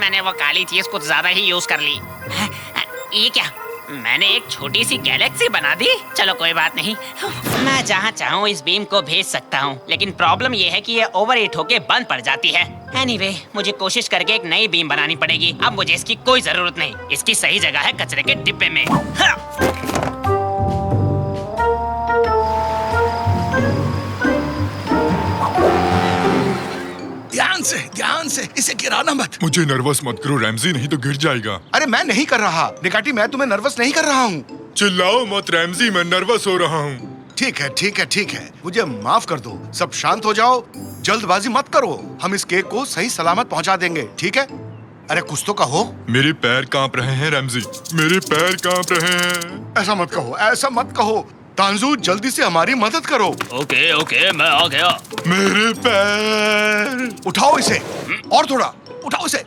मैंने वो काली चीज कुछ ज्यादा ही यूज कर ली। ये क्या, मैंने एक छोटी सी गैलेक्सी बना दी। चलो कोई बात नहीं, मैं जहाँ चाहूँ इस बीम को भेज सकता हूँ, लेकिन प्रॉब्लम ये है कि ये ओवर हीट होके बंद पड़ जाती है। एनीवे, मुझे कोशिश करके एक नई बीम बनानी पड़ेगी। अब मुझे इसकी कोई जरूरत नहीं, इसकी सही जगह है कचरे के डिब्बे में। ध्यान से इसे गिराना मत। मुझे नर्वस मत करो रैमजी, नहीं तो गिर जाएगा। अरे मैं नहीं कर रहा निकाटी, मैं तुम्हें नर्वस नहीं कर रहा हूँ। चिल्लाओ मत रैमजी, मैं नर्वस हो रहा हूँ। ठीक है ठीक है ठीक है, मुझे माफ कर दो। सब शांत हो जाओ, जल्दबाजी मत करो। हम इस केक को सही सलामत पहुँचा देंगे, ठीक है? अरे कुछ तो कहो। मेरे पैर कांप रहे हैं रैमजी, मेरे पैर कांप रहे हैं। ऐसा मत कहो, ऐसा मत कहो। तांजू जल्दी से हमारी मदद करो। ओके ओके, मैं आ गया। मेरे पैर। उठाओ इसे, और थोड़ा उठाओ इसे।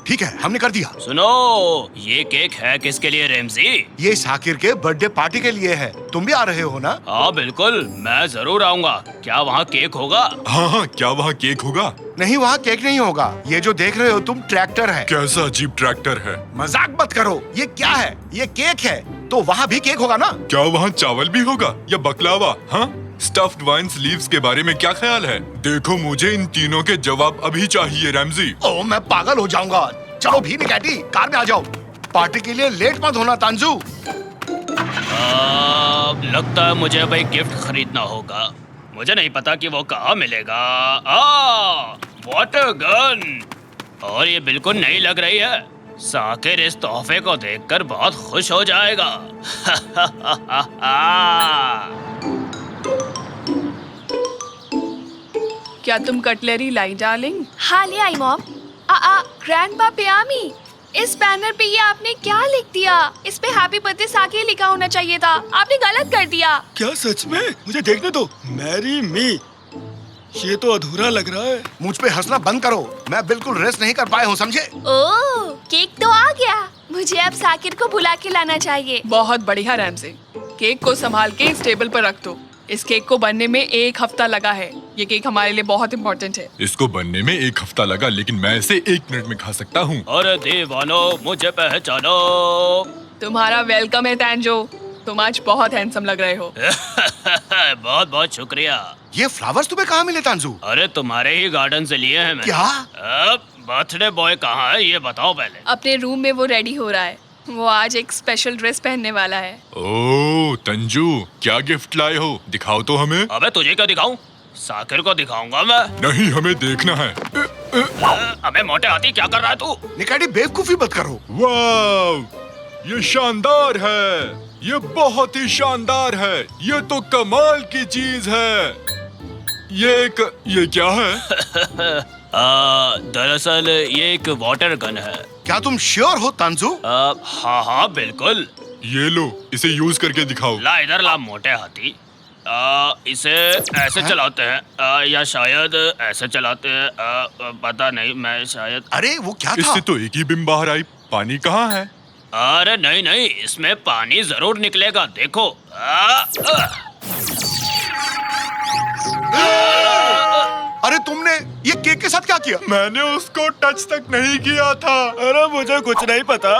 ठीक है, हमने कर दिया। सुनो, ये केक है किसके लिए रैमजी? ये साकिर के बर्थडे पार्टी के लिए है। तुम भी आ रहे हो ना? हाँ बिल्कुल, मैं जरूर आऊंगा। क्या वहाँ केक होगा? हाँ, क्या वहाँ केक होगा? नहीं, वहाँ केक नहीं होगा। ये जो देख रहे हो तुम ट्रैक्टर है। कैसा अजीब ट्रैक्टर है? मजाक मत करो, ये क्या है? ये केक है, तो वहाँ भी केक होगा ना? क्या वहाँ चावल भी होगा या बकलावा? हाँ, स्टफ्ड वाइन स्लीव्स के बारे में क्या ख्याल है? देखो, मुझे इन तीनों के जवाब अभी चाहिए रैमजी। ओह, मैं पागल हो जाऊंगा। चलो भी निकाटी, कार में आ जाओ। पार्टी के लिए लेट मत होना तांजू। लगता है मुझे अब एक गिफ्ट खरीदना होगा। मुझे नहीं पता कि वो कहाँ मिलेगा। वाटर गन, और ये बिल्कुल नई लग रही है। साकिर इस तोहफे को देखकर बहुत खुश हो जाएगा। क्या तुम कटलरी लाई डार्लिंग? हाँ ले आई मॉम। ग्रैंडपा पियामी, इस बैनर पे ये आपने क्या लिख दिया? इस पे हैप्पी बर्थडे साकिर लिखा होना चाहिए था। आपने गलत कर दिया। क्या सच में? मुझे देखने दो। मैरी मी, ये तो अधूरा लग रहा है। मुझ पे हंसना बंद करो, मैं बिल्कुल रेस्ट नहीं कर पाया हूँ, समझे? ओह, केक तो आ गया। मुझे अब साकिर को बुला के लाना चाहिए। बहुत बढ़िया रैमजी, केक को संभाल के इस टेबल पर रख दो। इस केक को बनने में 1 हफ्ता लगा है। ये केक हमारे लिए बहुत इम्पोर्टेंट है। इसको बनने में 1 हफ्ता लगा, लेकिन मैं इसे 1 मिनट में खा सकता हूँ। अरे दीवानो, मुझे पहचानो। तुम्हारा वेलकम है तांजो, तुम आज बहुत हैंडसम लग रहे हो। बहुत बहुत शुक्रिया। ये फ्लावर्स तुम्हें कहाँ मिले तांजू? अरे तुम्हारे ही गार्डन से लिए हैं मैंने। क्या? बर्थडे बॉय कहाँ है ये बताओ पहले। अपने रूम में वो रेडी हो रहा है। वो आज एक स्पेशल ड्रेस पहनने वाला है। ओह तंजू, क्या गिफ्ट लाए हो? दिखाओ तो हमें। अबे तुझे क्या दिखाऊं? साकिर को दिखाऊंगा मैं। नहीं, हमें देखना है। अबे मोटे हाथी, क्या कर रहा है तू? निकाटी, बेवकूफी मत करो। वाह, ये शानदार है, ये बहुत ही शानदार है। ये तो कमाल की चीज है। ये क्या है? दरअसल ये एक वाटर गन है। क्या तुम श्योर हो तांजू? हाँ हाँ बिल्कुल। ये लो, इसे यूज करके दिखाओ। ला इधर ला मोटे हाथी। इसे ऐसे चलाते हैं या शायद ऐसे चलाते हैं। पता नहीं, मैं शायद। अरे वो क्या था? इससे तो एक ही बिम बाहर आई। पानी कहाँ है? अरे नहीं नहीं, इसमें पानी जरूर निकलेगा, देखो। अरे तुमने ये केक के साथ क्या किया? मैंने उसको टच तक नहीं किया था। अरे मुझे कुछ नहीं पता।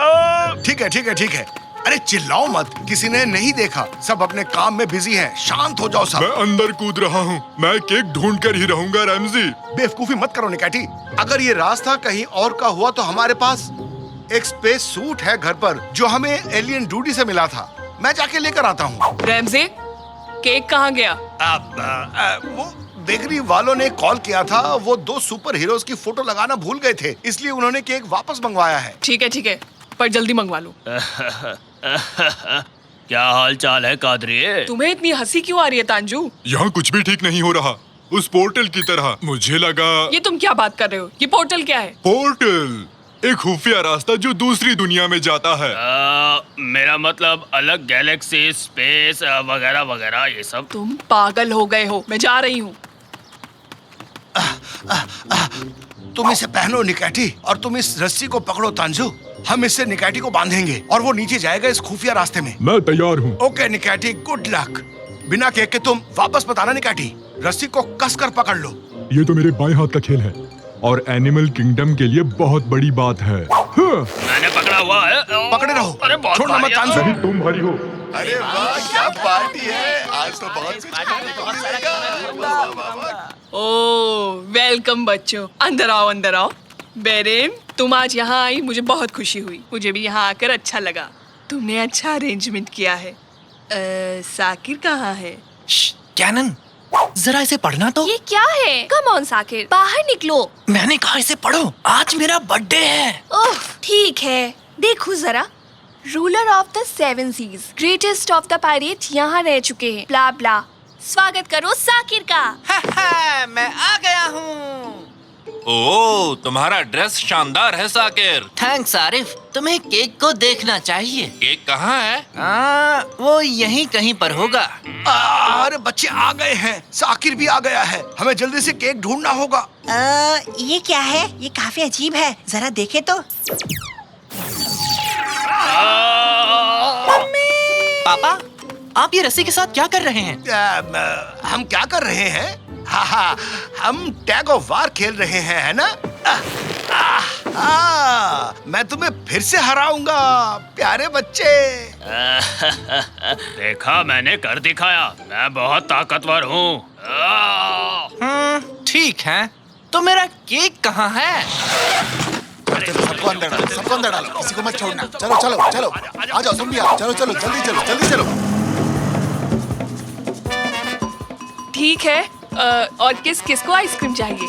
ठीक है ठीक है ठीक है। अरे चिल्लाओ मत, किसी ने नहीं देखा। सब अपने काम में बिजी हैं। शांत हो जाओ सब। मैं अंदर कूद रहा हूँ। मैं केक ढूंढ कर ही रहूंगा रैमजी। बेवकूफी मत करो निकाटी। अगर ये रास्ता कहीं और का हुआ तो हमारे पास एक स्पेस सूट है घर पर, जो हमें एलियन डूडी से मिला था। मैं जाके लेकर आता हूँ। रैमजी, केक कहाँ गया? वो बेकरी वालों ने कॉल किया था। वो 2 सुपर हीरोज की फोटो लगाना भूल गए थे, इसलिए उन्होंने केक वापस मंगवाया है। ठीक है, पर जल्दी मंगवा लो। क्या हाल चाल है कादरी? तुम्हें इतनी हंसी क्यों आ रही है तांजू? यहाँ कुछ भी ठीक नहीं हो रहा। उस पोर्टल की तरह मुझे लगा। ये तुम क्या बात कर रहे हो? ये पोर्टल क्या है? पोर्टल एक खुफिया रास्ता जो दूसरी दुनिया में जाता है। मेरा मतलब अलग गैलेक्सी, स्पेस वगैरह वगैरह ये सब। तुम पागल हो गए हो। मैं जा रही हूँ। तुम इसे पहनो निकाटी, और तुम इस रस्सी को पकड़ो तांजू। हम इससे निकाटी को बांधेंगे और वो नीचे जाएगा इस खुफिया रास्ते में। मैं तैयार हूँ। Okay Nikati, good luck. बिना केक के तुम वापस मत आना निकाटी। रस्सी को कसकर पकड़ लो। ये तो मेरे बाएं हाथ का खेल है और एनिमल किंगडम के लिए बहुत बड़ी बात है। हाँ। मैंने पकड़ा हुआ है। पकड़े रहो। अरे बहुत छोड़ना मत भारी है। तानसु। नहीं, तुम भारी हो। अरे वाह क्या पार्टी है, आज तो बहुत कुछ खाने को मिलेगा। वाह, वाह, वाह। ओ वेलकम बच्चों, अंदर आओ अंदर आओ। बेरेन, तुम आज यहाँ आई, मुझे बहुत खुशी हुई। मुझे भी यहाँ आकर अच्छा लगा। तुमने अच्छा अरेंजमेंट किया है। साकिर कहाँ है? कैनन, जरा इसे पढ़ना तो। ये क्या है? कम ऑन साकिर, बाहर निकलो। मैंने कहा इसे पढ़ो, आज मेरा बर्थडे है। ओह ठीक है, देखो जरा। Ruler of the 7 seas, greatest of the pirate यहाँ रह चुके हैं। ब्ला ब्ला। स्वागत करो साकिर का। मैं आ गया हूँ। ओह, तुम्हारा ड्रेस शानदार है साकिर। थैंक्स आरिफ, तुम्हें केक को देखना चाहिए। केक कहाँ है? वो यहीं कहीं पर होगा। अरे बच्चे आ गए हैं, साकिर भी आ गया है। हमें जल्दी से केक ढूंढना होगा। ये क्या है? ये काफी अजीब है, जरा देखे तो। पापा, आप ये रस्सी के साथ क्या कर रहे हैं? हम क्या कर रहे हैं? हाँ, हम टैग ऑफ वार खेल रहे हैं, है ना? मैं तुम्हें फिर से हराऊंगा प्यारे बच्चे। देखा, मैंने कर दिखाया। मैं बहुत ताकतवर हूँ। ठीक है, तो मेरा केक कहाँ है? सबको अंदर डालो, सबको अंदर डालो, किसी को मत छोड़ना। चलो चलो चलो, आ जाओ तुम भी आओ। चलो चलो जल्दी चलो, जल्दी चलो। ठीक है, और किस किस को आइसक्रीम चाहिए?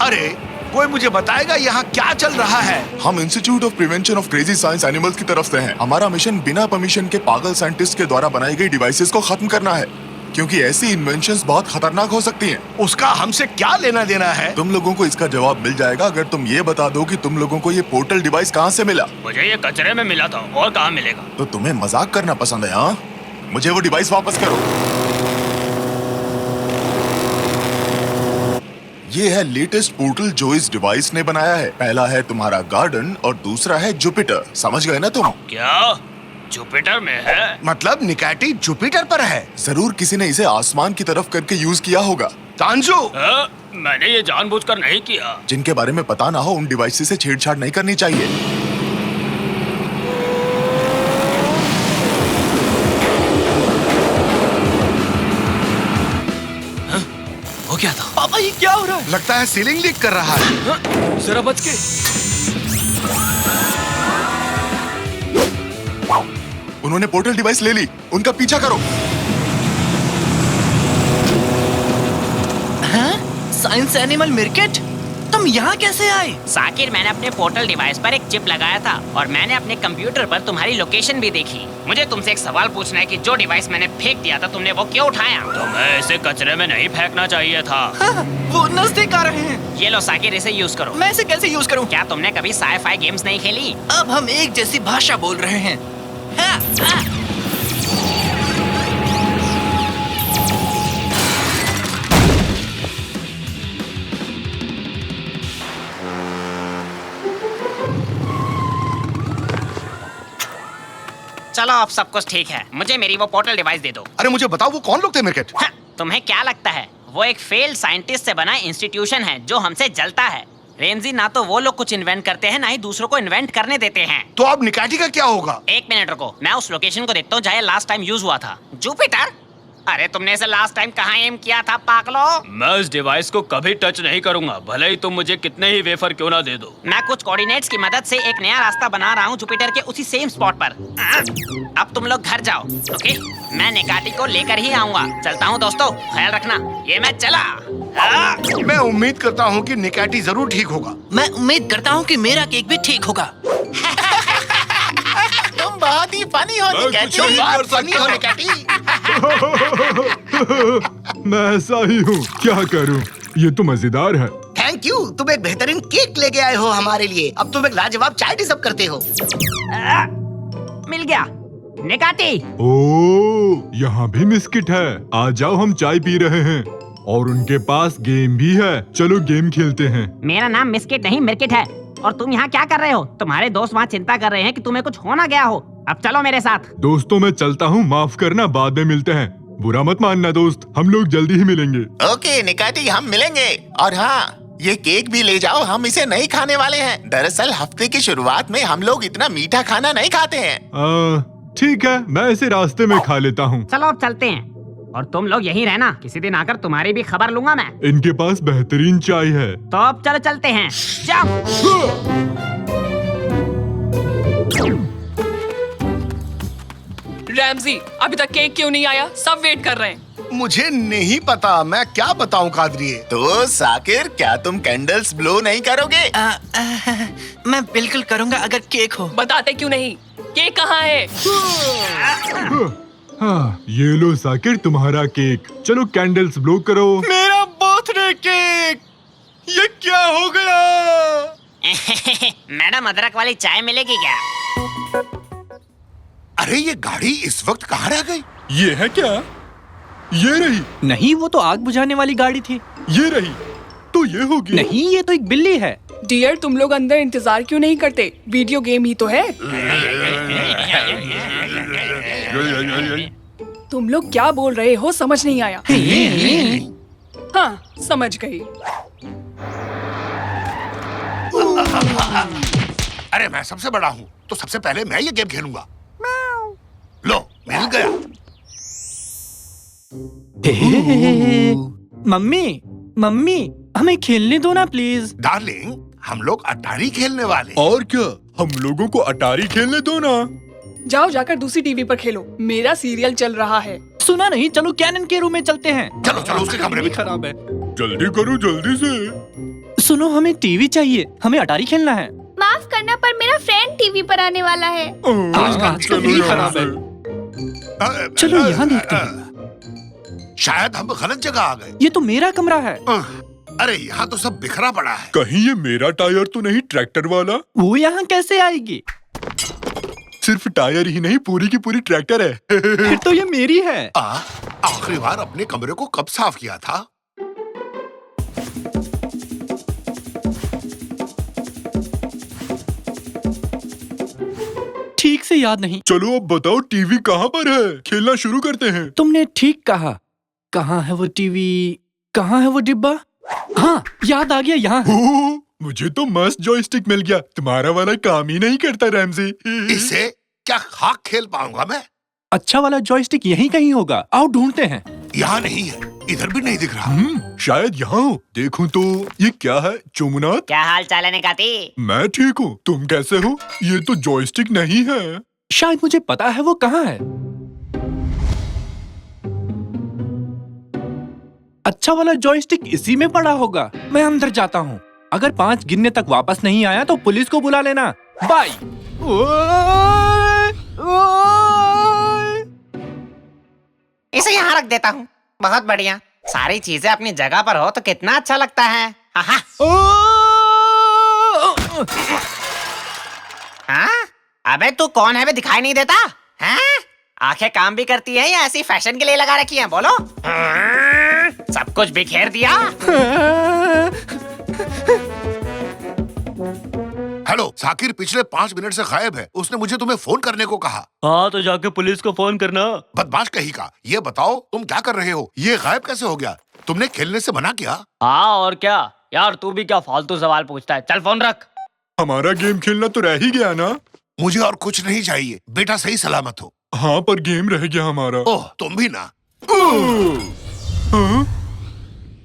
अरे कोई मुझे बताएगा यहाँ क्या चल रहा है? हम institute of prevention of crazy science animals की तरफ से हैं। हमारा मिशन बिना परमिशन के पागल साइंटिस्ट के द्वारा बनाई गई डिवाइसेस को खत्म करना है, क्योंकि ऐसी इन्वेंशंस बहुत खतरनाक हो सकती हैं। उसका हमसे क्या लेना देना है? तुम लोगों को इसका जवाब मिल जाएगा अगर तुम ये बता दो कि तुम लोगों को ये पोर्टल डिवाइस कहाँ से मिला। मुझे ये कचरे में मिला था, और कहाँ मिलेगा? तो तुम्हें मजाक करना पसंद है? हाँ, मुझे वो डिवाइस वापस करो। ये है लेटेस्ट पोर्टल जो इस डिवाइस ने बनाया है। पहला है तुम्हारा गार्डन और दूसरा है जुपिटर। समझ गए ना तुम? क्या जुपिटर में है? मतलब निकैटी जुपिटर पर है? जरूर किसी ने इसे आसमान की तरफ करके यूज किया होगा। तांजू, मैंने ये जानबूझकर नहीं किया। जिनके बारे में पता ना हो उन डिवाइस से छेड़छाड़ नहीं करनी चाहिए। हो क्या था? पापा, ये क्या हो रहा है? लगता है सीलिंग लीक कर रहा है। जरा बच के। उन्होंने पोर्टल डिवाइस ले ली, उनका पीछा करो। साइंस एनिमल मिर्केट, तुम यहाँ कैसे आए? साकिर, मैंने अपने पोर्टल डिवाइस पर एक चिप लगाया था और मैंने अपने कंप्यूटर पर तुम्हारी लोकेशन भी देखी। मुझे तुमसे एक सवाल पूछना है कि जो डिवाइस मैंने फेंक दिया था, तुमने वो क्यों उठाया? तुम्हें इसे कचरे में नहीं फेंकना चाहिए था। वो नजदीक आ रहे हैं। ये लो साकिर, इसे यूज करो। मैं इसे कैसे यूज करूँ? क्या तुमने कभी साई-फाई गेम्स नहीं खेली? अब हम एक जैसी भाषा बोल रहे हैं। चलो, अब सब कुछ ठीक है। मुझे मेरी वो पोर्टल डिवाइस दे दो। अरे मुझे बताओ वो कौन लोग थे मिर्केट? तुम्हें क्या लगता है? वो एक फेल्ड साइंटिस्ट से बना इंस्टीट्यूशन है जो हमसे जलता है। रेमजी, ना तो वो लोग कुछ इन्वेंट करते हैं, ना ही दूसरों को इन्वेंट करने देते हैं। तो अब निकैटी का क्या होगा? एक मिनट रुको, मैं उस लोकेशन को देखता हूँ जहाँ लास्ट टाइम यूज हुआ था। जुपिटर? अरे तुमने इसे लास्ट टाइम कहाँ एम किया था पागलो? मैं इस डिवाइस को कभी टच नहीं करूंगा, भले ही तुम मुझे कितने ही वेफर क्यों ना दे दो। मैं कुछ कोऑर्डिनेट्स की मदद से एक नया रास्ता बना रहा हूँ जुपिटर के उसी सेम स्पॉट पर। अब तुम लोग घर जाओ, ओके? मैं निकाटी को लेकर ही आऊंगा। चलता हूँ दोस्तों, ख्याल रखना। ये मैं चला। मैं उम्मीद करता हूँ कि निकैटी जरूर ठीक होगा। मैं उम्मीद करता हूँ कि मेरा केक भी ठीक होगा। तुम बहुत ही फनी हो मैं कुछ नहीं कर सकता। मैं ऐसा ही हूँ, क्या करूँ? ये तो मजेदार है। थैंक यू, तुम एक बेहतरीन केक लेके आए हो हमारे लिए। अब तुम एक लाजवाब चाय डिजर्व करते हो। मिल गया निकाटी। ओह, यहाँ भी बिस्किट है। आ जाओ, हम चाय पी रहे हैं और उनके पास गेम भी है। चलो गेम खेलते हैं। मेरा नाम मिस्किट नहीं मिर्किट है। और तुम यहाँ क्या कर रहे हो? तुम्हारे दोस्त वहाँ चिंता कर रहे हैं कि तुम्हें कुछ हो ना गया हो। अब चलो मेरे साथ। दोस्तों, मैं चलता हूँ, माफ करना, बाद में मिलते हैं। बुरा मत मानना दोस्त, हम लोग जल्दी ही मिलेंगे। ओके निकाटी, हम मिलेंगे। और हाँ, ये केक भी ले जाओ, हम इसे नहीं खाने वाले हैं। दरअसल हफ्ते की शुरुआत में हम लोग इतना मीठा खाना नहीं खाते हैं। ठीक है, मैं इसे रास्ते में खा लेता हूँ। चलो अब चलते हैं, और तुम लोग यहीं रहना, किसी दिन आकर तुम्हारी भी खबर लूंगा मैं। इनके पास बेहतरीन चाय है। तो अब चलो चलते हैं, जाओ। रैमजी, अभी तक केक क्यों नहीं आया? सब वेट कर रहे हैं। मुझे नहीं पता, मैं क्या बताऊं कादरिए। तो साकिर, क्या तुम कैंडल्स ब्लो नहीं करोगे? मैं बिल्कुल करूंगा अगर केक हो। बताते क्यों नहीं? केक कहाँ है? हाँ, ये लो साकिर तुम्हारा केक। चलो कैंडल्स ब्लो करो। मेरा बर्थडे केक, ये क्या हो गया? मैडम, अदरक वाली चाय मिलेगी क्या? अरे ये गाड़ी इस वक्त कहाँ रह गई? ये है क्या? ये रही। नहीं, वो तो आग बुझाने वाली गाड़ी थी। ये रही, तो ये होगी। नहीं, ये तो एक बिल्ली है। डियर, तुम लोग अंदर इंतजार क्यों नहीं करते? वीडियो गेम ही तो है। तुम लोग क्या बोल रहे हो, समझ नहीं आया। हाँ, समझ गई। अरे मैं सबसे बड़ा हूँ, तो सबसे पहले मैं ये गेम खेलूंगा। लो, मिल गया। मम्मी, मम्मी, हमें खेलने दो ना प्लीज। डार्लिंग, हम लोग अटारी खेलने वाले। और क्या, हम लोगों को अटारी खेलने दो ना। जाओ जाकर दूसरी टीवी पर खेलो, मेरा सीरियल चल रहा है। सुना नहीं, चलो कैनन के रूम में चलते हैं। चलो चलो, उसके कमरे में। खराब है। जल्दी करो, जल्दी से। सुनो, हमें टीवी चाहिए, हमें अटारी खेलना है। माफ करना, पर मेरा फ्रेंड टीवी पर आने वाला है। आजकल टीवी खराब है। चलो यहाँ देखते हैं। शायद हम गलत जगह आ गए। ये तो मेरा कमरा है। अरे यहाँ तो सब बिखरा पड़ा है। कहीं ये मेरा टायर तो नहीं, ट्रैक्टर वाला? वो यहाँ कैसे आएगी? सिर्फ टायर ही नहीं, पूरी की पूरी ट्रैक्टर है। फिर तो ये मेरी है। आखिरी बार अपने कमरे को कब साफ किया था? ठीक से याद नहीं। चलो अब बताओ, टीवी कहाँ पर है? खेलना शुरू करते हैं। तुमने ठीक कहा। कहाँ है वो टीवी? कहाँ है वो डिब्बा? हाँ, याद आ गया, यहाँ है। ओह, मुझे तो मस्त जॉयस्टिक मिल गया। तुम्हारा वाला काम ही नहीं करता रैमजी। इससे क्या खाक खेल पाऊंगा मैं? अच्छा वाला जॉयस्टिक यहीं कहीं होगा, आओ ढूंढते हैं। यहाँ नहीं है, इधर भी नहीं दिख रहा। शायद यहाँ हो। देखूं तो ये क्या है? चुमुनात, क्या हाल चाल है निकाती? मैं ठीक हूँ, तुम कैसे हो? ये तो जॉयस्टिक नहीं है। शायद मुझे पता है वो कहाँ है। अच्छा वाला जॉयस्टिक इसी में पड़ा होगा। मैं अंदर जाता हूँ। अगर 5 गिनने तक वापस नहीं आया तो पुलिस को बुला लेना। बाय। इसे यहाँ रख देता हूँ। बहुत बढ़िया, सारी चीजें अपनी जगह पर हो तो कितना अच्छा लगता है। हाँ? अबे तू कौन है बे, दिखाई नहीं देता? हाँ? आंखें काम भी करती है या ऐसी फैशन के लिए लगा रखी हैं? बोलो। सब कुछ बिखेर दिया। हेलो साकिर, पिछले 5 मिनट से गायब है। उसने मुझे तुम्हें फोन करने को कहा। हाँ, तो जाके पुलिस को फोन करना। बदमाश कहीं का। ये बताओ तुम क्या कर रहे हो? ये गायब कैसे हो गया? तुमने खेलने से मना किया? हाँ और क्या यार, तू भी क्या फालतू सवाल पूछता है। चल फोन रख। हमारा गेम खेलना तो रह ही गया ना। मुझे और कुछ नहीं चाहिए, बेटा सही सलामत हो। हाँ, पर गेम रह गया हमारा। ओह, तुम भी ना।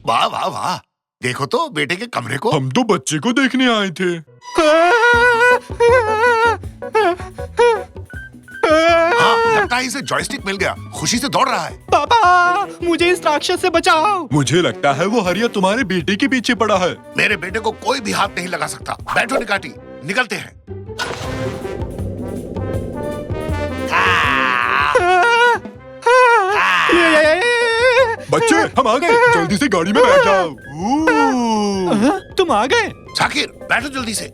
वाह वाह वाह, देखो तो बेटे के कमरे को। हम तो बच्चे को देखने आए थे। हाँ, लगता है इसे जॉयस्टिक मिल गया। खुशी से दौड़ रहा है। पापा, मुझे इस राक्षस से बचाओ। मुझे लगता है वो हरिया तुम्हारे बेटे के पीछे पड़ा है। मेरे बेटे को कोई भी हाथ नहीं लगा सकता। बैठो निकाटी, निकलते हैं। बच्चे, हम आ गए। जल्दी से गाड़ी में बैठ जाओ। तुम आ गए? साकिर, बैठो जल्दी से।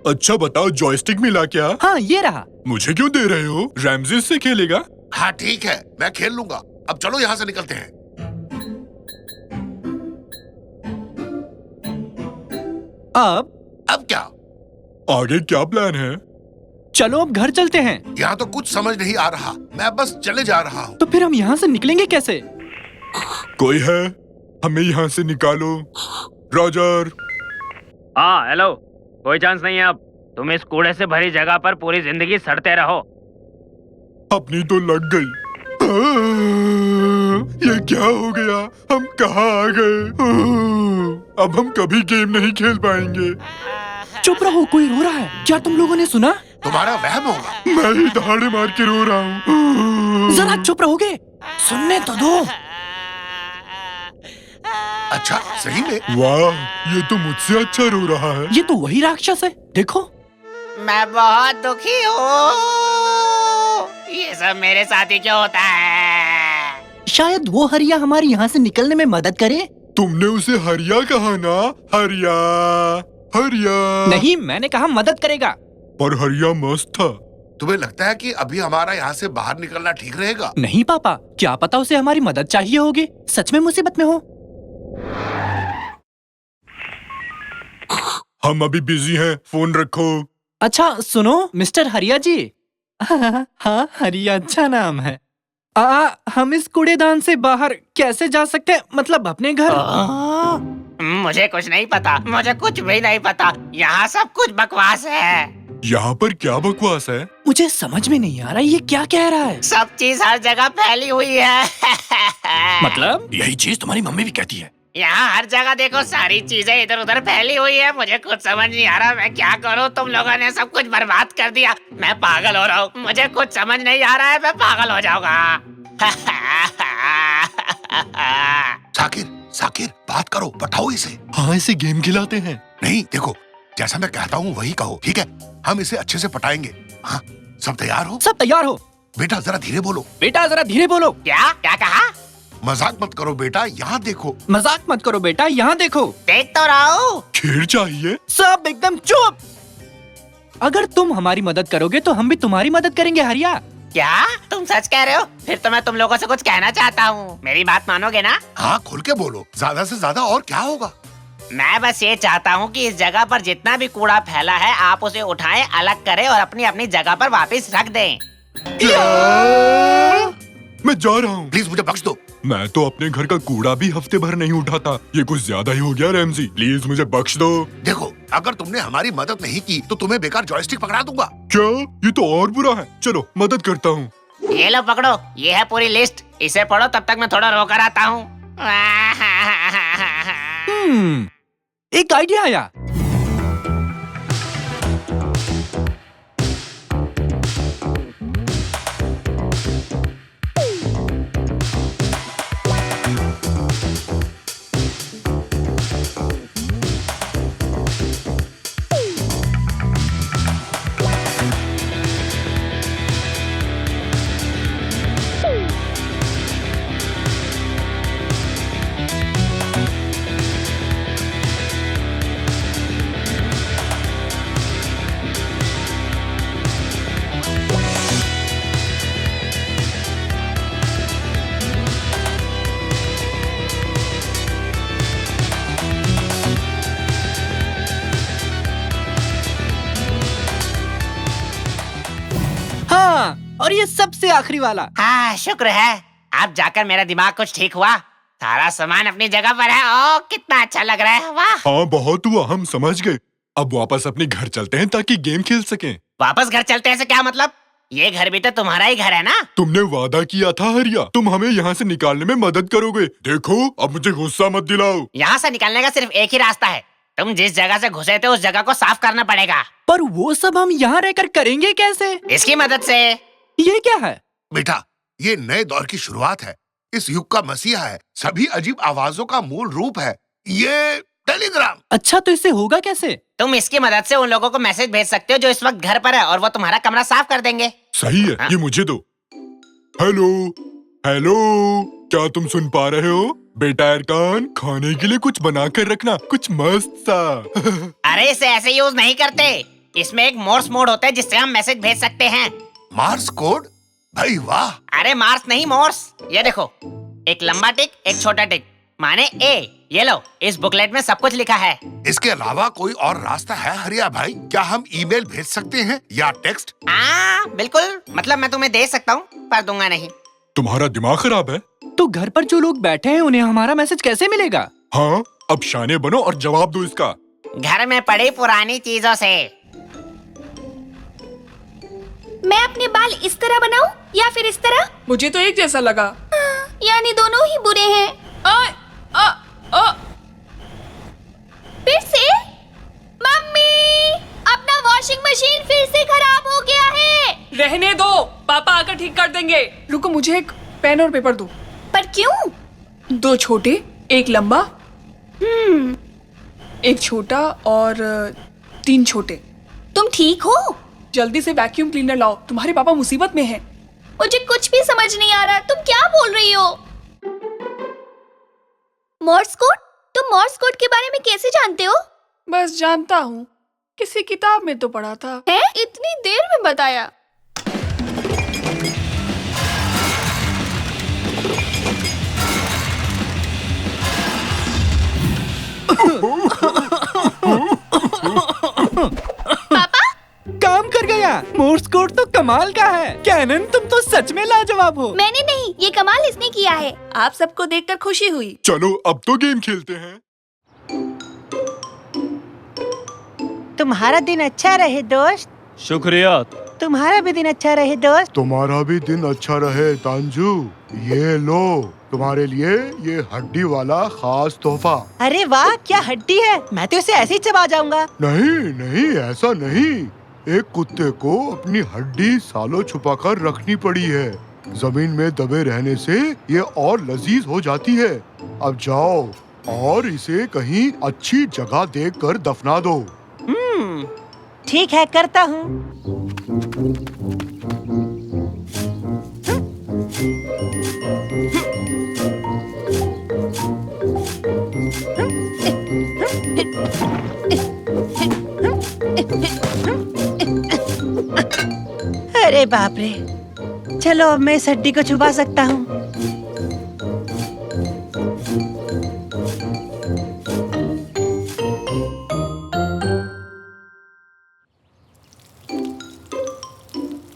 अच्छा बताओ, जॉयस्टिक मिला क्या? हाँ, ये रहा। मुझे क्यों दे रहे हो? रैमजेस से खेलेगा। हाँ ठीक है, मैं खेल लूंगा। अब चलो यहाँ से निकलते हैं। अब क्या? आगे क्या प्लान है? चलो अब घर चलते हैं। यहाँ तो कुछ समझ नहीं आ रहा, मैं बस चले जा रहा हूँ। तो फिर हम यहाँ से निकलेंगे कैसे? कोई है? हमें यहाँ से निकालो। रॉजर। हाँ हेलो, कोई चांस नहीं है अब। तुम इस कूड़े से भरी जगह पर पूरी जिंदगी सड़ते रहो। अपनी तो लग गई। ये क्या हो गया? हम कहाँ आ गए? अब हम कभी गेम नहीं खेल पाएंगे। चुप रहो, कोई रो रहा है। क्या तुम लोगों ने सुना? तुम्हारा वहम होगा। मैं ही दहाड़े मार के रो रहा हूँ। जरा चुप रहोगे? सुनने तो दो। अच्छा सही में? वाह, ये तो मुझसे अच्छा रो रहा है। ये तो वही राक्षस है, देखो। मैं बहुत दुखी हूँ। ये सब मेरे साथ ही क्यों होता है? शायद वो हरिया हमारी यहाँ से निकलने में मदद करे। तुमने उसे हरिया कहा ना? हरिया, हरिया। नहीं, मैंने कहा मदद करेगा। पर हरिया मस्त था। तुम्हें लगता है कि अभी हमारा यहाँ से बाहर निकलना ठीक रहेगा? नहीं पापा, क्या पता उसे हमारी मदद चाहिए होगी। सच में मुसीबत में हो। हम अभी बिजी हैं, फोन रखो। अच्छा सुनो मिस्टर हरिया जी। हाँ, हरिया अच्छा नाम है। हम इस कूड़ेदान से बाहर कैसे जा सकते हैं? मतलब अपने घर? मुझे कुछ नहीं पता, मुझे कुछ भी नहीं पता। यहाँ सब कुछ बकवास है। यहाँ पर क्या बकवास है? मुझे समझ में नहीं आ रहा ये क्या कह रहा है। सब चीज हर जगह फैली हुई है। मतलब? यही चीज तुम्हारी मम्मी भी कहती है। यहाँ हर जगह देखो, सारी चीजें इधर उधर फैली हुई है। मुझे कुछ समझ नहीं आ रहा, मैं क्या करूँ? तुम लोगों ने सब कुछ बर्बाद कर दिया। मैं पागल हो रहा हूँ, मुझे कुछ समझ नहीं आ रहा है, मैं पागल हो जाऊंगा। साकिर, साकिर, बात करो, बताओ इसे। हाँ, इसे गेम खिलाते हैं। नहीं, देखो, जैसा मैं कहता हूँ वही कहो, ठीक है? हम इसे अच्छे से पटाएंगे। हाँ, सब तैयार हो? सब तैयार हो। बेटा जरा धीरे बोलो। बेटा जरा धीरे बोलो। क्या क्या कहा? मजाक मत करो बेटा, यहाँ देखो। मजाक मत करो बेटा, यहाँ देखो। देख तो रहा हूँ। खेल चाहिए। सब एकदम चुप। अगर तुम हमारी मदद करोगे तो हम भी तुम्हारी मदद करेंगे हरिया। क्या तुम सच कह रहे हो? फिर तो मैं तुम लोगों से कुछ कहना चाहता हूँ, मेरी बात मानोगे ना? हाँ, खुल के बोलो, ज्यादा से ज्यादा और क्या होगा? मैं बस ये चाहता हूँ कि इस जगह पर जितना भी कूड़ा फैला है आप उसे उठाएं, अलग करें और अपनी अपनी जगह पर वापस रख दें। मैं जा रहा हूँ। प्लीज मुझे बख्श दो। मैं तो अपने घर का कूड़ा भी हफ्ते भर नहीं उठाता। ये कुछ ज्यादा ही हो गया रैमजी, प्लीज मुझे बख्श दो। देखो, अगर तुमने हमारी मदद नहीं की तो तुम्हें बेकार जॉयस्टिक पकड़ा दूंगा। क्या? ये तो और बुरा है। चलो मदद करता हूँ। ये लो पकड़ो, ये है पूरी लिस्ट, इसे पढ़ो, तब तक मैं थोड़ा रोकर आता हूँ। एक आइडिया आया। और ये सबसे आखिरी वाला। हाँ, शुक्र है, अब जाकर मेरा दिमाग कुछ ठीक हुआ। सारा सामान अपनी जगह पर है। ओ, कितना अच्छा लग रहा है। वाह। हाँ, बहुत हुआ, हम समझ गए। अब वापस अपने घर चलते हैं ताकि गेम खेल सकें। वापस घर चलते हैं से क्या मतलब? ये घर भी तो तुम्हारा ही घर है ना? तुमने वादा किया था हरिया, तुम हमें यहाँ से निकालने में मदद करोगे। देखो, अब मुझे गुस्सा मत दिलाओ। यहाँ से निकलने का सिर्फ एक ही रास्ता है। तुम जिस जगह से घुसे थे उस जगह को साफ करना पड़ेगा। पर वो सब हम यहाँ रहकर करेंगे कैसे? इसकी मदद से। ये क्या है? बेटा, ये नए दौर की शुरुआत है, इस युग का मसीहा है, सभी अजीब आवाजों का मूल रूप है ये टेलीग्राम। अच्छा, तो इससे होगा कैसे? तुम इसकी मदद से उन लोगों को मैसेज भेज सकते हो जो इस वक्त घर पर है, और वो तुम्हारा कमरा साफ कर देंगे। सही है। हाँ? ये मुझे दो। हेलो हेलो, क्या तुम सुन पा रहे हो? बेटा अरकान, खाने के लिए कुछ बना कर रखना, कुछ मस्त सा। अरे इसे ऐसे यूज नहीं करते, इसमें एक मोर्स मोड होता है जिससे हम मैसेज भेज सकते हैं। Mars code? भाई वाह। अरे मार्स नहीं, मोर्स। ये देखो, एक लंबा टिक, एक छोटा टिक। माने ए। ये लो, इस बुकलेट में सब कुछ लिखा है। इसके अलावा कोई और रास्ता है हरिया भाई? क्या हम ईमेल भेज सकते हैं या टेक्स्ट? बिल्कुल, मतलब मैं तुम्हें दे सकता हूँ पर दूंगा नहीं। तुम्हारा दिमाग खराब है? तो घर पर जो लोग बैठे हैं उन्हें हमारा मैसेज कैसे मिलेगा? हाँ, अब शाने बनो और जवाब दो इसका। घर में पड़ी पुरानी चीजों से। मैं अपने बाल इस तरह बनाऊं या फिर इस तरह? मुझे तो एक जैसा लगा। यानी दोनों ही बुरे हैं। फिर से? मम्मी, अपना वॉशिंग मशीन फिर से खराब हो गया है। रहने दो, पापा आकर ठीक कर देंगे। रुको, मुझे एक पेन और पेपर दो। पर क्यों? 2 छोटे, एक लंबा। एक छोटा और 3 छोटे। तुम ठीक हो? जल्दी से वैक्यूम क्लीनर लाओ, तुम्हारे पापा मुसीबत में हैं। मुझे कुछ भी समझ नहीं आ रहा, तुम क्या बोल रही हो? Morse code? तुम मोर्स कोड के बारे में कैसे जानते हो? बस जानता हूँ, किसी किताब में तो पढ़ा था। है? इतनी देर में बताया। पापा? काम कर गया। मोर्स कोड तो कमाल का है। कैनन, तुम तो सच में लाजवाब हो। मैंने नहीं, ये कमाल इसने किया है। आप सबको देखकर खुशी हुई। चलो अब तो गेम खेलते हैं। तुम्हारा दिन अच्छा रहे दोस्त। शुक्रिया। तुम्हारा भी दिन अच्छा रहे दोस्त। तुम्हारा भी दिन अच्छा रहे तांजू। ये लो, तुम्हारे लिए ये हड्डी वाला खास तोहफा। अरे वाह, क्या हड्डी है। मैं तो इसे ऐसे ही चबा जाऊंगा। नहीं नहीं, ऐसा नहीं। एक कुत्ते को अपनी हड्डी सालों छुपा कर रखनी पड़ी है। जमीन में दबे रहने से ये और लजीज हो जाती है। अब जाओ और इसे कहीं अच्छी जगह देख कर दफना दो। ठीक है, करता हूँ। अरे बाप रे, चलो अब मैं इस हड्डी को छुपा सकता हूँ।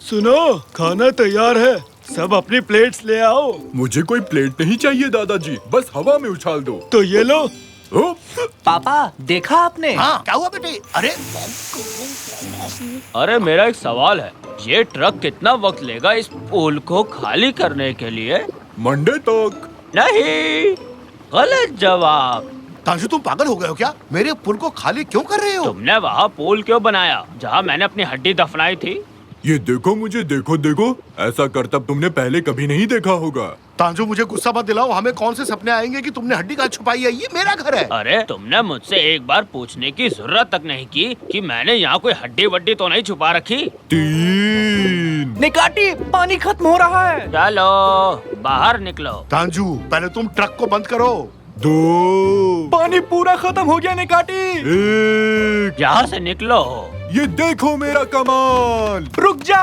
सुनो, खाना तैयार है, सब अपनी प्लेट्स ले आओ। मुझे कोई प्लेट नहीं चाहिए दादाजी, बस हवा में उछाल दो। तो ये लो। पापा, देखा आपने? हाँ, क्या हुआ बेटे? अरे मेरा एक सवाल है, ये ट्रक कितना वक्त लेगा इस पुल को खाली करने के लिए? मंडे तक। नहीं, गलत जवाब। तांजू, तुम पागल हो गए हो क्या? मेरे पुल को खाली क्यों कर रहे हो? तुमने वहाँ पुल क्यों बनाया जहाँ मैंने अपनी हड्डी दफनाई थी? ये देखो मुझे, देखो, ऐसा करतब तुमने पहले कभी नहीं देखा होगा। तांजू, मुझे गुस्सा मत दिलाओ। हमें कौन से सपने आएंगे कि तुमने हड्डी कहाँ छुपाई है? ये मेरा घर है। अरे तुमने मुझसे एक बार पूछने की जरूरत तक नहीं की कि मैंने यहाँ कोई हड्डी वड्डी तो नहीं छुपा रखी। 3। निकाटी, पानी खत्म हो रहा है। चलो बाहर निकलो। तांजू, पहले तुम ट्रक को बंद करो। 2। पानी पूरा खत्म हो गया निकाटी। 1। यहाँ से निकलो। ये देखो मेरा कमाल। रुक जा।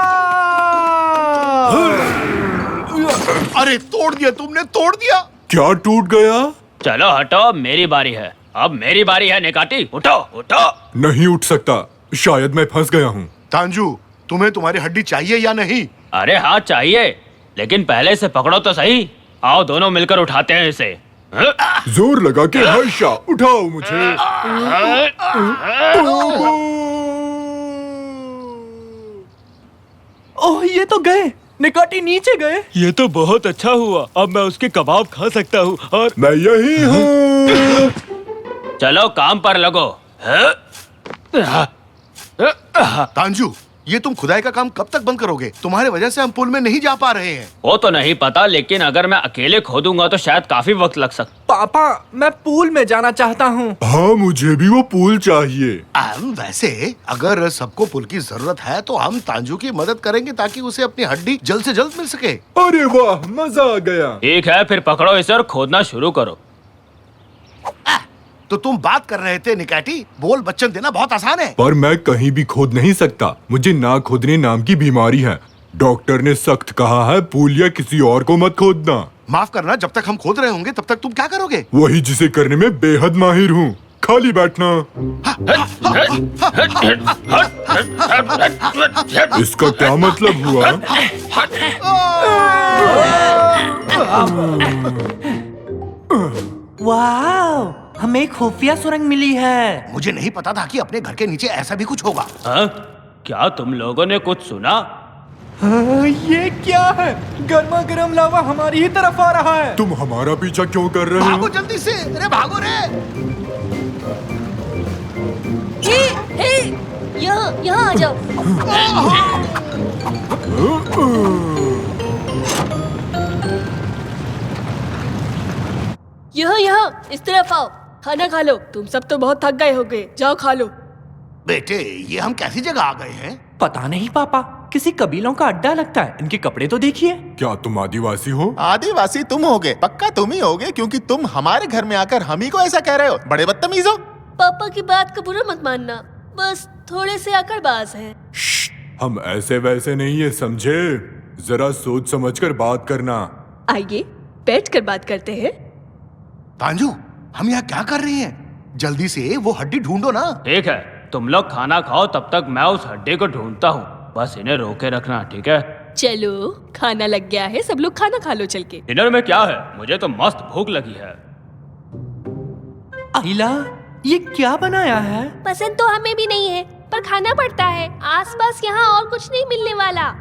अरे तोड़ दिया तुमने, तोड़ दिया। क्या टूट गया? चलो हटो, अब मेरी बारी है। अब मेरी बारी है निकाटी, उठो उठो। नहीं उठ सकता, शायद मैं फंस गया हूँ। तांजू, तुम्हें तुम्हारी हड्डी चाहिए या नहीं? अरे हाँ चाहिए, लेकिन पहले इसे पकड़ो तो सही। आओ दोनों मिलकर उठाते हैं इसे। जोर लगा के हर्षा, उठाओ मुझे। ओह, ये तो गए। निकाटी नीचे गए। ये तो बहुत अच्छा हुआ, अब मैं उसके कबाब खा सकता हूँ। और मैं यही हूँ। चलो काम पर लगो। तांजू, ये तुम खुदाई का काम कब तक बंद करोगे? तुम्हारे वजह से हम पुल में नहीं जा पा रहे हैं। वो तो नहीं पता, लेकिन अगर मैं अकेले खोदूंगा तो शायद काफी वक्त लग सकता। पापा, मैं पूल में जाना चाहता हूँ। हाँ, मुझे भी वो पूल चाहिए। वैसे अगर सबको पुल की जरूरत है तो हम तांजू की मदद करेंगे ताकि उसे अपनी हड्डी जल्द से जल्द मिल सके। अरे वाह, मजा आ गया। ठीक है, फिर पकड़ो इसे और खोदना शुरू करो। तो तुम बात कर रहे थे निकाटी, बोल बच्चन देना बहुत आसान है। पर मैं कहीं भी खोद नहीं सकता, मुझे ना खोदने नाम की बीमारी है। डॉक्टर ने सख्त कहा है, पूल या किसी और को मत खोदना। माफ करना, जब तक हम खोद रहे होंगे तब तक तुम क्या करोगे? वही जिसे करने में बेहद माहिर हूँ। खाली बैठना। इसका क्या मतलब हुआ? वाह, हमें खुफिया सुरंग मिली है। मुझे नहीं पता था कि अपने घर के नीचे ऐसा भी कुछ होगा। हाँ? क्या तुम लोगों ने कुछ सुना? ये क्या है? गर्मा गर्म लावा हमारी ही तरफ आ रहा है। तुम हमारा पीछा क्यों कर रहे भागो हो? जल्दी से, अरे भागो रे। यहाँ आ जाओ। यहाँ इस तरफ आओ, खाना खा लो। तुम सब तो बहुत थक गए होगे, जाओ खा लो। बेटे, ये हम कैसी जगह आ गए हैं? पता नहीं पापा, किसी कबीलों का अड्डा लगता है। इनके कपड़े तो देखिए। क्या तुम आदिवासी हो? आदिवासी तुम होगे, पक्का तुम ही होगे, क्योंकि तुम हमारे घर में आकर हम ही को ऐसा कह रहे हो। बड़े बदतमीज हो। पापा की बात का बुरा मत मानना, बस थोड़े से अकड़बाज हैं। हम ऐसे वैसे नहीं है, समझे? जरा सोच समझकर बात करना। आइए बैठ कर बात करते हैं। तांजू, हम यहाँ क्या कर रहे हैं? जल्दी से वो हड्डी ढूंढो ना। ठीक है, तुम लोग खाना खाओ, तब तक मैं उस हड्डी को ढूंढता हूँ। बस इन्हें रोके रखना, ठीक है? चलो, खाना लग गया है, सब लोग खाना खा लो चल के। डिनर में क्या है? मुझे तो मस्त भूख लगी है। आइला, ये क्या बनाया है? पसंद तो हमें भी नहीं है, पर खाना पड़ता है। आसपास यहाँ और कुछ नहीं मिलने वाला।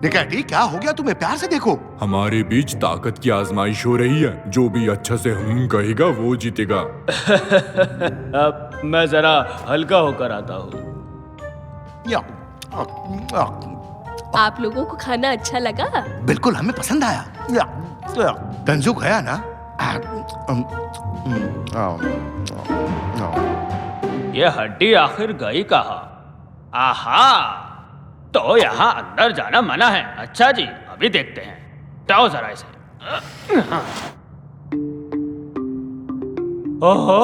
निकैटी, क्या हो गया तुम्हें? प्यार से देखो। हमारे बीच ताकत की आजमाइश हो रही है। जो भी अच्छा से हम कहेगा वो जीतेगा। अब मैं जरा हल्का होकर आता हूँ। आप लोगों को खाना अच्छा लगा? बिल्कुल, हमें पसंद आया। तंजू गया ना? ये हड्डी आखिर गई कहाँ? आहा, तो यहाँ अंदर जाना मना है। अच्छा जी, अभी देखते हैं। जाओ जरा इसे। ओहो,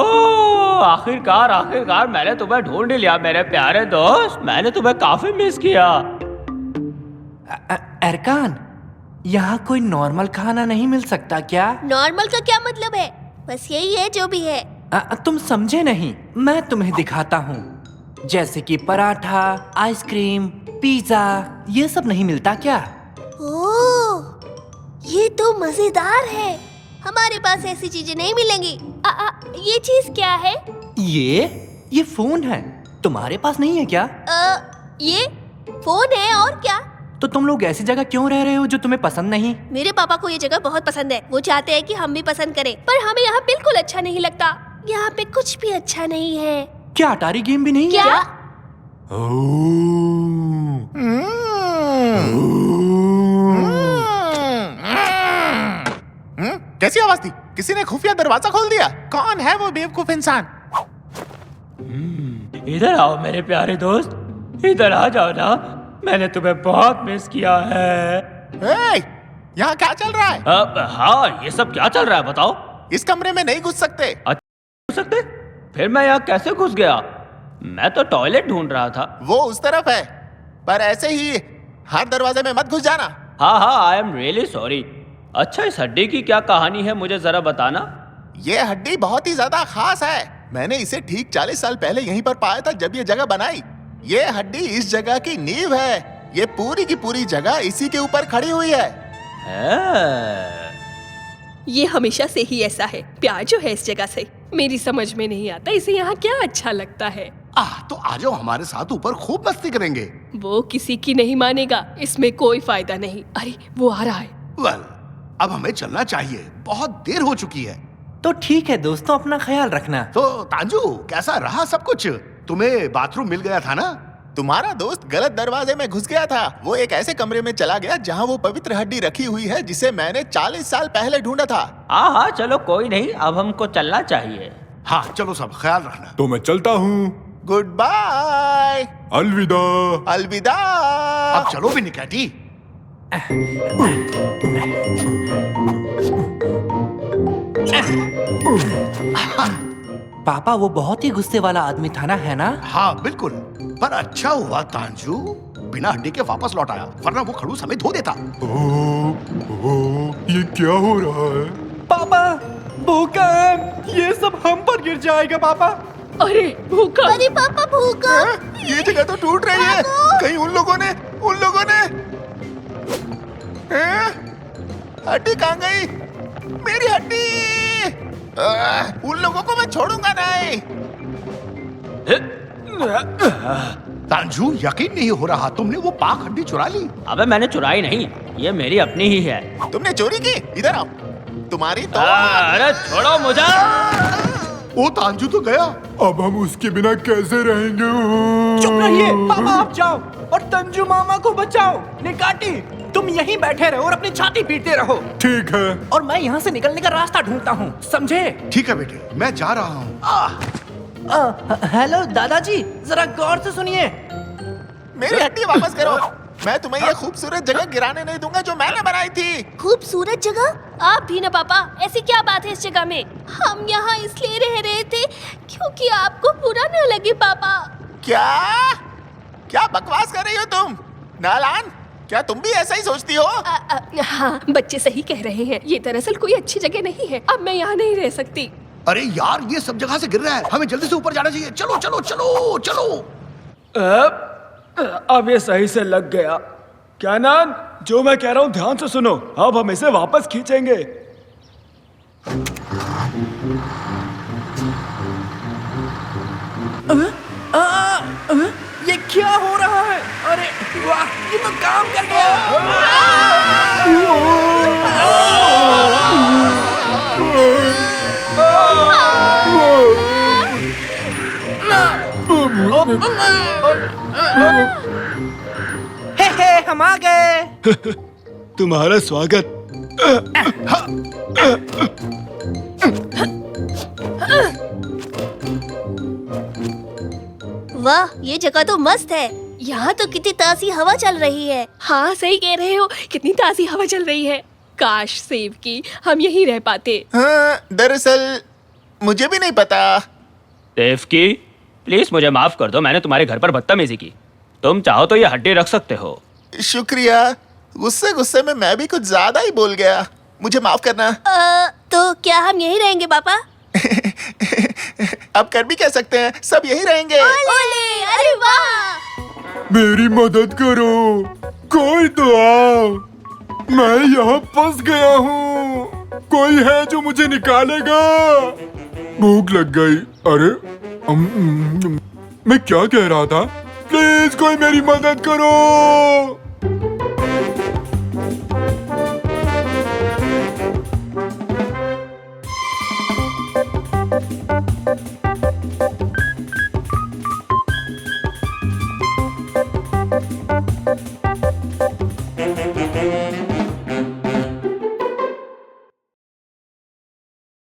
आखिरकार मैंने तुम्हें ढूंढ लिया मेरे प्यारे दोस्त। मैंने तुम्हें काफी मिस किया। अरकान, यहाँ कोई नॉर्मल खाना नहीं मिल सकता क्या? नॉर्मल का क्या मतलब है? बस यही है जो भी है। तुम समझे नहीं, मैं तुम्हें दिखाता हूँ। जैसे कि पराठा, आइसक्रीम, पिज्जा, ये सब नहीं मिलता क्या? ओह, ये तो मजेदार है। हमारे पास ऐसी चीजें नहीं मिलेंगी। ये चीज क्या है? ये फोन है। तुम्हारे पास नहीं है क्या? ये फोन है और क्या? तो तुम लोग ऐसी जगह क्यों रह रहे हो जो तुम्हें पसंद नहीं? मेरे पापा को ये जगह बहुत पसंद है। वो चाहते हैं कि हम भी पसंद करें, पर हमें यहाँ बिल्कुल अच्छा नहीं लगता। यहाँ पे कुछ भी अच्छा नहीं है। क्या अटारी गेम भी नहीं क्या? है? कैसी आवाज थी? किसी ने खुफिया दरवाजा खोल दिया? कौन है वो बेवकूफ इंसान? इधर आओ मेरे प्यारे दोस्त, इधर आ जाओ ना। मैंने तुम्हें बहुत मिस किया है। यहाँ क्या चल रहा है? हाँ, ये सब क्या चल रहा है बताओ? इस कमरे में नहीं घुस सकते। घुस सकते? फिर मैं यहाँ कैसे घुस गया? मैं तो टॉयलेट ढूंढ रहा था। वो उस तरफ है, पर ऐसे ही हर दरवाजे में मत घुस जाना। हाँ, आई एम रियली सॉरी। अच्छा, इस हड्डी की क्या कहानी है, मुझे जरा बताना। ये हड्डी बहुत ही ज्यादा खास है। मैंने इसे ठीक 40 साल पहले यहीं पर पाया था जब ये जगह बनाई। ये हड्डी इस जगह की नींव है। ये पूरी की पूरी जगह इसी के ऊपर खड़ी हुई है। ये हमेशा से ही ऐसा है। प्यार जो है इस जगह से, मेरी समझ में नहीं आता इसे यहाँ क्या अच्छा लगता है। तो आ जाओ हमारे साथ ऊपर, खूब मस्ती करेंगे। वो किसी की नहीं मानेगा, इसमें कोई फायदा नहीं। अरे वो आ रहा है। वेल, अब हमें चलना चाहिए, बहुत देर हो चुकी है। तो ठीक है दोस्तों, अपना ख्याल रखना। तो तांजू, कैसा रहा सब कुछ? तुम्हें बाथरूम मिल गया था ना? तुम्हारा दोस्त गलत दरवाजे में घुस गया था। वो एक ऐसे कमरे में चला गया जहाँ वो पवित्र हड्डी रखी हुई है जिसे मैंने 40 साल पहले ढूंढा था। हाँ, चलो कोई नहीं, अब हमको चलना चाहिए। हाँ चलो, सब ख्याल रखना। तो मैं चलता हूँ। Goodbye. अलविदा। अलविदा। अब चलो भी निकैटी। पापा, वो बहुत ही गुस्से वाला आदमी था ना, है ना? हाँ बिल्कुल, पर अच्छा हुआ तांजू, बिना हड्डी के वापस लौट आया, वरना वो खड़ूस हमें धो देता। ये क्या हो रहा है? पापा भूकंप, ये सब हम पर गिर जाएगा पापा। अरे भूकंप! अरे पापा भूकंप! ये जगह तो टूट रही है। कहीं उन लोगों ने हड्डी कहाँ गई? मेरी हड्डी! उन लोगों को मैं छोड़ूंगा नहीं। तांजू, यकीन नहीं हो रहा, तुमने वो पाक हड्डी चुरा ली। अबे मैंने चुराई नहीं, ये मेरी अपनी ही है। तुमने चोरी की? इधर आओ। तुम्हारी तो अरे छोड़ो मुझे। ओ तांजू तो गया, अब हम उसके बिना कैसे रहेंगे? चुप रहिए पापा, आप जाओ और तंजू मामा को बचाओ। निकाटी, तुम यहीं बैठे रहो और अपनी छाती पीटते रहो। ठीक है। और मैं यहाँ से निकलने का रास्ता ढूंढता हूँ, समझे? ठीक है बेटे, मैं जा रहा हूँ। हेलो दादाजी, जरा गौर से सुनिए। मेरी हड्डी वापस करो। मैं तुम्हें ये खूबसूरत जगह गिराने नहीं दूंगा जो मैंने बनाई थी। खूबसूरत जगह? आप भी ना पापा, ऐसी क्या बात है इस जगह में? हम यहाँ इसलिए रह रहे थे क्योंकि आपको बुरा न लगे पापा। क्या बकवास कर रही हो तुम? नालान, क्या तुम भी ऐसा ही सोचती हो? हाँ, बच्चे सही कह रहे हैं। ये दरअसल कोई अच्छी जगह नहीं है। अब मैं यहाँ नहीं रह सकती। अरे यार, ये सब जगह से गिर रहा है, हमें जल्दी से ऊपर जाना चाहिए। चलो चलो चलो चलो। अब ये सही से लग गया। क्या नान, जो मैं कह रहा हूँ ध्यान से सुनो। अब हम इसे वापस खींचेंगे। ये क्या हो रहा है? अरे वाह, ये तो काम कर गया। हे हम आ गए। तुम्हारा स्वागत। वाह, ये जगह तो मस्त है। यहाँ तो कितनी ताज़ी हवा चल रही है। हाँ सही कह रहे हो, कितनी ताज़ी हवा चल रही है। काश सेब की हम यहीं रह पाते। हाँ, दरअसल मुझे भी नहीं पता। देव की प्लीज मुझे माफ कर दो, मैंने तुम्हारे घर पर बदतमीजी की। तुम चाहो तो ये हड्डी रख सकते हो। शुक्रिया। गुस्से में मैं भी कुछ ज्यादा ही बोल गया, मुझे माफ करना। तो क्या हम यहीं रहेंगे पापा? अब कर भी कह सकते हैं, सब यहीं रहेंगे। ओले, अरे वाह! मेरी मदद करो, कोई तो आओ, मैं यहाँ फंस गया हूँ। कोई है जो मुझे निकालेगा? भूख लग गई। अरे मैं क्या कह रहा था? प्लीज कोई मेरी मदद करो।